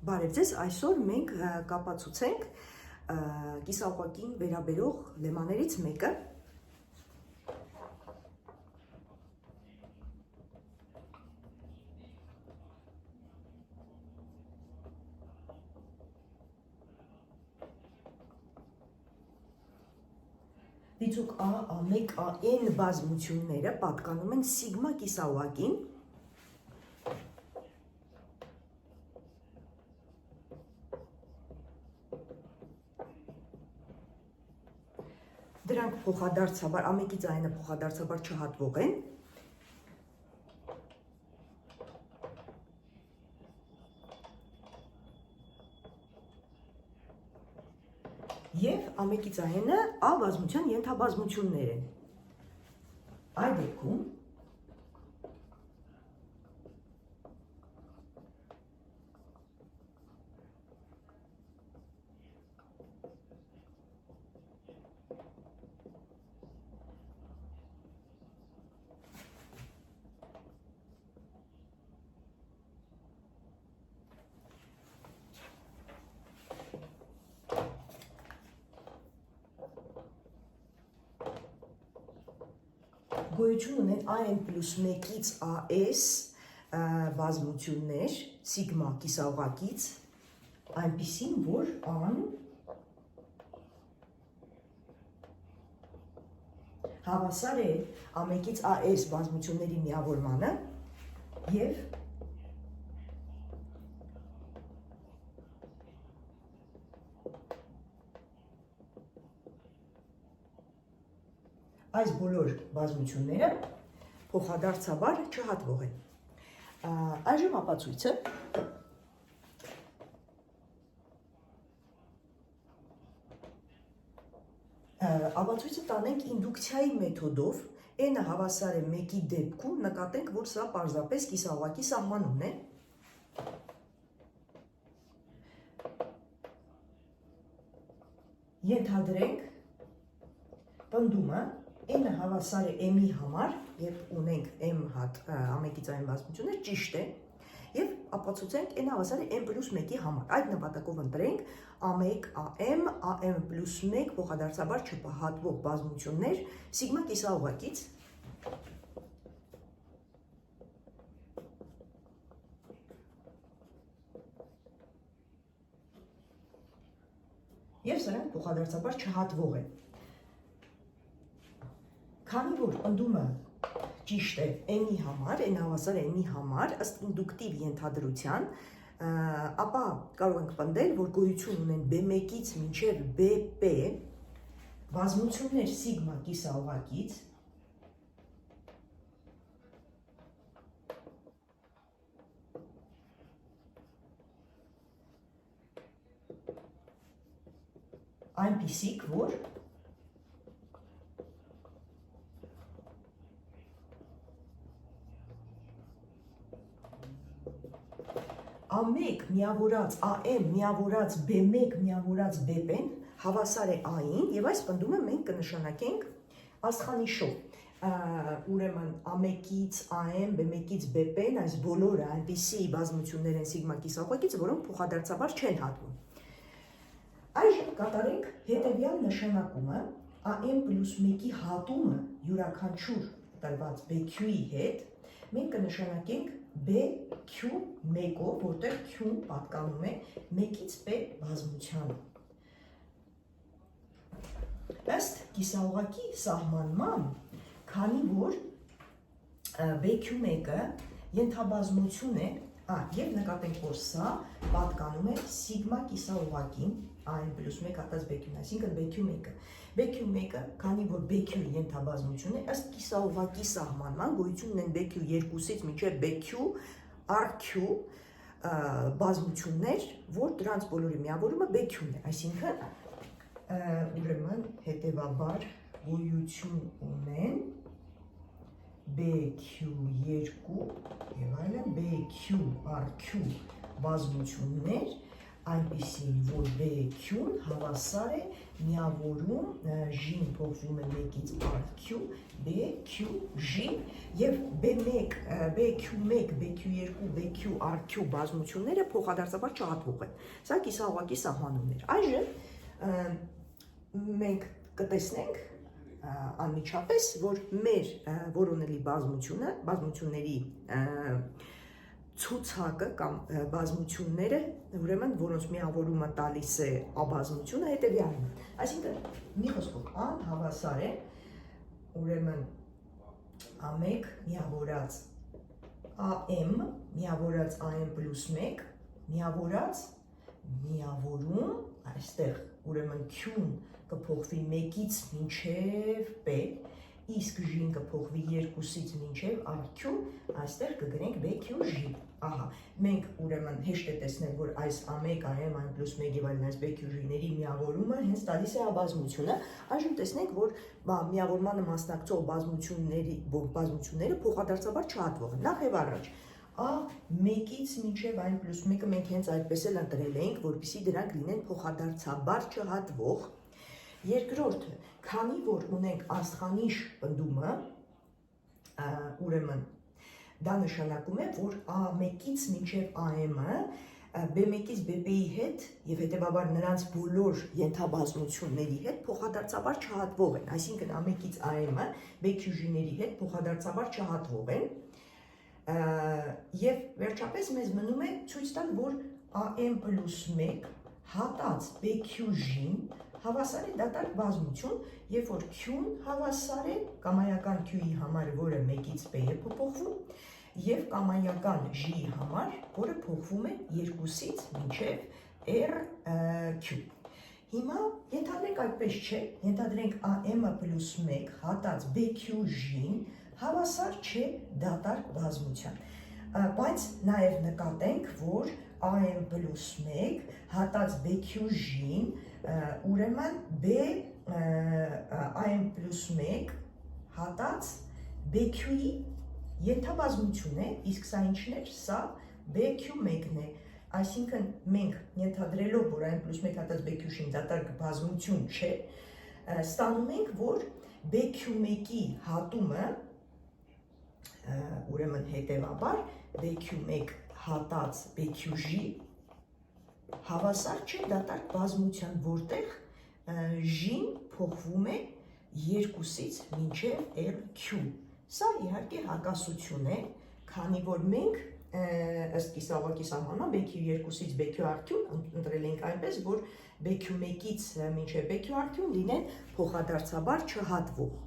Բարև ձեզ, այսօր մենք կապացուցենք կիսաուղղակին վերաբերող լեմաներից մեկը։ Դիցուկ A, A1, AN բազմությունները պատկանում են սիգմա կիսաուղղակին, դրանք փոխադարձաբար, A1-ի ձայնը փոխադարձաբար չհատվող են, և A1-ի ձայնը A բազմության ենթաբազմություններ են։ Այդ դեպքում գոյություն ունեն AN պլյուս 1-ից AS բազմություններ սիգմա կիսաուղղակից, այնպիսին, որ AN հավասար է A1-ից AS բազմությունների միավորմանը և այս բոլոր բազմությունները փոխադարձաբար չհատվող են։ Այժմ ապացույցը տանենք ինդուկցիայի մեթոդով, n-ը հավասար է 1-ի դեպքում նկատենք, որ սա պարզապես կիսաուղղակի սահմանումն է։ Ենթադրենք պնդումը n-ը հավասար է m-ի համար, երբ ունենք m հատ A1-ի ձայն բազմություններ, ճիշտ է, և ապացուցենք n-ը հավասար է m պլյուս 1-ի համար։ Այդ նպատակով ընտրենք A1, AM, AM պլյուս 1 փոխադարձաբար չհատվող բազմություններ սիգմա կիսաուղղակից, և սրանք փոխադարձաբար չհատվող են։ Քանի որ պնդումը ճիշտ է n-ի համար, n հավասար է m-ի համար, ըստ ինդուկտիվ ենթադրության, ապա կարող ենք պնդել, որ գոյություն ունեն B1-ից մինչև BP բազմություններ սիգմա կիսաուղղակից, այնպիսիք, որ A1 միավորած AM միավորած B1 միավորած BP-ն հավասար է A-ին, և այս պնդումը մենք կնշանակենք աստղանիշով։ Ուրեմն A1-ից AM, B1-ից BP-ն այս բոլորը այնպիսի բազմություններ են սիգմա կիսաուղղակից, որոնք փոխադարձաբար չեն հատվում։ Այժմ կատարենք հետևյալ նշանակումը, AM պլյուս 1-ի հատումը յուրաքանչյուր տրված BQ-ի հետ, մենք կնշանակենք BQ1-ով, որտեղ Q-ն պատկանում է 1-ից P բազմությանը։ Ըստ կիսաուղղակի սահմանման, քանի որ BQ1-ը ենթաբազմություն է, և նկատենք, որ սա պատկանում է սիգմա կիսաուղղակին, AM պլյուս 1 հատած BQ-ն, այսինքն BQ1-ը։ BQ1-ը, քանի որ BQ-ի ենթաբազմություն է, ըստ կիսաուղղակի սահմանման գոյություն ունեն BQ2-ից մինչև BQ RQ բազմություններ, որ դրանց բոլորի միավորումը BQ-ն է, այսինքն ուրեմն հետևաբար գոյություն ունեն BQ2 և այլն BQ RQ բազմություններ այնպեսին, որ BQ-ն հավասար է միավորում J-ն փոխվում է 1-ից RQ, BQ-J եւ B1, BQ1, BQ2, BQ-RQ բազմությունները փոխադարձաբար չհատվող են։ Սա կիսահողակի սահմանումներ։ Այժմ մենք կտեսնենք անմիջապես, որ մեր որոնելի բազմությունների ցուցակը կամ բազմությունները, ուրեմն որոնց միավորումը տալիս է A բազմությունը հետևյալն է։ Այսինքն, մի խոսքով A-ն հավասար է, ուրեմն A1 միավորած AM միավորած AM պլյուս 1 միավորում, այստեղ ուրեմն Q-ն կփոխվի 1-ից մինչև P, իսկ J-ն կփոխվի 2-ից մինչև RQ, այստեղ կգրենք BQ-J։ Ահա, մենք ուրեմն հեշտ է տեսնել, որ այս A1, AM, AM պլյուս 1 եւ այլն այս BQ-J-ների միավորումը հենց տալիս է A բազմությունը։ Այժմ տեսնենք, որ միավորմանը մասնակցող բազմությունները փոխադարձաբար չհատվող են։ Նախ եւ առաջ A1-ից մինչև AM պլյուս 1-ը մենք հենց այդպես էլ ընտրել էինք, որպեսզի դրանք լինեն փոխադարձաբար չհատվող։ Երկրորդը, քանի որ ունենք աստղանիշ պնդումը, ուրեմն դա նշանակում է, որ A1-ից մինչև AM-ը B1-ից BP-ի հետ եւ հետեւաբար նրանց բոլոր ենթաբազմությունների հետ փոխադարձաբար չհատվող են, այսինքն A1-ից AM-ը BQ-J-ների հետ փոխադարձաբար չհատվող են, եւ վերջապես մեզ մնում է ցույց տալ, որ AM պլյուս 1 հատած BQ-J-ն հավասար է դատարկ բազմություն, երբ որ Q-ն հավասար է կամայական Q-ի համար, որը 1-ից P է փոխվում, եւ կամայական J-ի համար, որը փոխվում է 2-ից մինչև RQ։ Հիմա ենթադրենք այդպես չէ, ենթադրենք AM-ը պլյուս 1 հատած BQ-J-ն հավասար չէ դատարկ բազմության։ Բայց նաեւ նկատենք, որ AM պլյուս 1 հատած BQ-J-ն ուրեմն AM պլյուս 1 հատած BQ-ի ենթաբազմություն է, իսկ սա ինչն է, սա BQ1-ն է, այսինքն մենք ենթադրելով, որ AM պլյուս 1 հատած BQ-J-ն դատարկ բազմություն չէ, ստանում ենք, որ BQ1-ի հատումը, ուրեմն հետևաբար BQ1 հատած BQ-J հավասար չէ դատարկ բազմության, որտեղ J-ն փոխվում է 2-ից մինչև RQ։ Սա իհարկե հակասություն է, քանի որ մենք ըստ կիսահողակի սահմանման BQ2-ից BQ-RQ ընտրել ենք այնպես, որ BQ1-ից մինչև BQ-RQ լինեն փոխադարձաբար չհատվող։